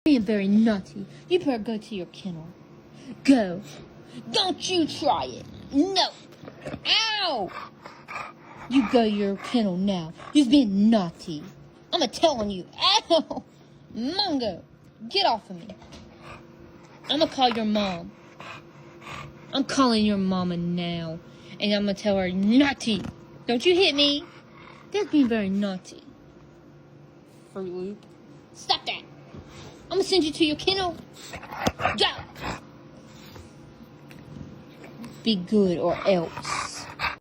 Being very naughty. You better go to your kennel. Go. Don't you try it. No. Ow! You go to your kennel now. You've been naughty. I'm tell on you. Ow! Mungo, get off of me. I'm gonna call your mom. I'm calling your mama now. And I'm gonna tell her, naughty. Don't you hit me. That's being very naughty. Fruit Loop. Stop that. I'm gonna send you to your kennel. Go. Be good or else.